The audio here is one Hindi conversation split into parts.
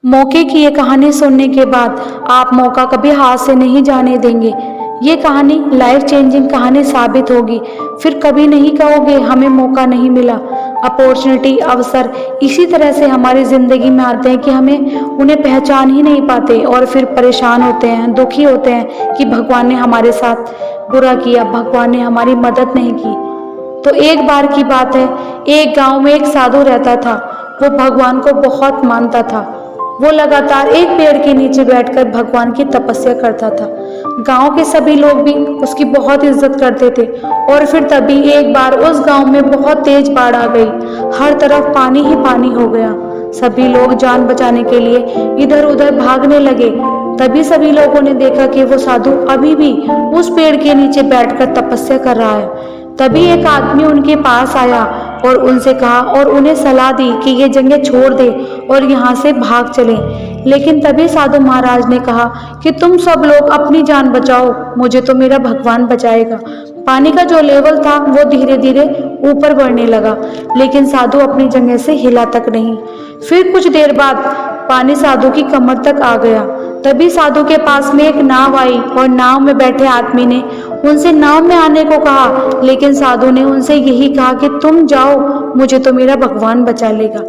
मौके की ये कहानी सुनने के बाद आप मौका कभी हाथ से नहीं जाने देंगे। ये कहानी लाइफ चेंजिंग कहानी साबित होगी। फिर कभी नहीं कहोगे हमें मौका नहीं मिला। अपॉर्चुनिटी, अवसर इसी तरह से हमारी ज़िंदगी में आते हैं कि हमें उन्हें पहचान ही नहीं पाते और फिर परेशान होते हैं, दुखी होते हैं कि भगवान ने हमारे साथ बुरा किया, भगवान ने हमारी मदद नहीं की। तो एक बार की बात है, एक गांव में एक साधु रहता था। वो भगवान को बहुत मानता था। वो लगातार एक पेड़ के नीचे बैठकर भगवान की तपस्या करता था। गांव के सभी लोग भी उसकी बहुत इज्जत करते थे। और फिर तभी एक बार उस गांव में बहुत तेज बाढ़ आ गई। हर तरफ पानी ही पानी हो गया। सभी लोग जान बचाने के लिए इधर उधर भागने लगे। तभी सभी लोगों ने देखा कि वो साधु अभी भी उस पेड़ के नीचे बैठकर तपस्या कर रहा है। तभी एक आदमी उनके पास आया और उनसे कहा और उन्हें सलाह दी कि ये जगह छोड़ दे और यहाँ से भाग चले। लेकिन तभी साधु महाराज ने कहा कि तुम सब लोग अपनी जान बचाओ, मुझे तो मेरा भगवान बचाएगा। पानी का जो लेवल था वो धीरे धीरे ऊपर बढ़ने लगा, लेकिन साधु अपनी जगह से हिला तक नहीं। फिर कुछ देर बाद पानी साधु की कमर तक आ गया। तभी साधु के पास में एक नाव आई और नाव में बैठे आदमी ने उनसे नाव में आने को कहा, लेकिन साधु ने उनसे यही कहा कि तुम जाओ, मुझे तो मेरा भगवान बचा लेगा।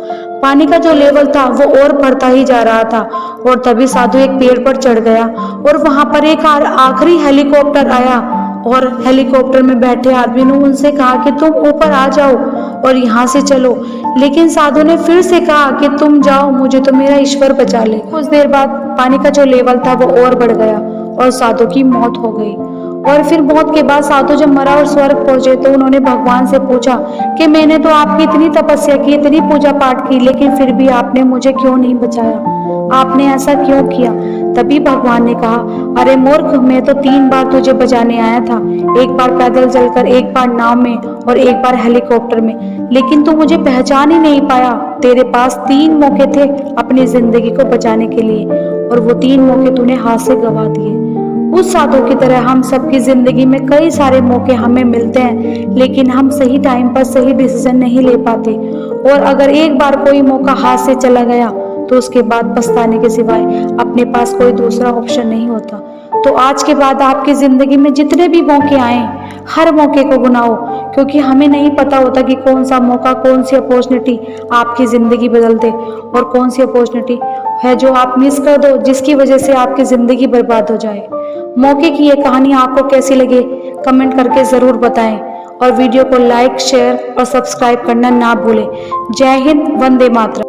पानी का जो लेवल था वो और बढ़ता ही जा रहा था और तभी साधु एक पेड़ पर चढ़ गया और वहां पर एक आखिरी हेलीकॉप्टर आया और हेलीकॉप्टर में बैठे आदमी ने उनसे कहा कि तुम ऊपर आ जाओ और यहाँ से चलो। लेकिन साधु ने फिर से कहा कि तुम जाओ, मुझे तो मेरा ईश्वर बचा ले। कुछ देर बाद पानी का जो लेवल था वो और बढ़ गया और साधु की मौत हो गई। और फिर मौत के बाद साधु जब मरा और स्वर्ग पहुंचे तो उन्होंने भगवान से पूछा कि मैंने तो आपकी इतनी तपस्या की, इतनी पूजा पाठ की, लेकिन फिर भी आपने मुझे क्यों नहीं बचाया, आपने ऐसा क्यों किया। तभी भगवान ने कहा, अरे मूर्ख, मैं तो 3 बार तुझे बचाने आया था। एक बार पैदल चलकर, एक बार नाव में और एक बार हेलीकॉप्टर में, लेकिन तू मुझे पहचान ही नहीं पाया। तेरे पास 3 मौके थे अपनी जिंदगी को बचाने के लिए और वो 3 मौके तूने हाथ से गंवा दिए। उस साधु की तरह हम सबकी जिंदगी में कई सारे मौके हमें मिलते हैं, लेकिन हम सही टाइम पर सही डिसीजन नहीं ले पाते। और अगर एक बार कोई मौका हाथ से चला गया तो उसके बाद पछताने के सिवाय अपने पास कोई दूसरा ऑप्शन नहीं होता। तो आज के बाद आपकी जिंदगी में जितने भी मौके आए, हर मौके को गुनाओ, क्योंकि हमें नहीं पता होता कि कौन सा मौका, कौन सी अपॉर्चुनिटी आपकी जिंदगी बदल दे और कौन सी अपॉर्चुनिटी है जो आप मिस कर दो, जिसकी वजह से आपकी जिंदगी बर्बाद हो जाए। मौके की ये कहानी आपको कैसी लगे कमेंट करके जरूर बताएं और वीडियो को लाइक, शेयर और सब्सक्राइब करना ना भूलें। जय हिंद, वंदे मातरम।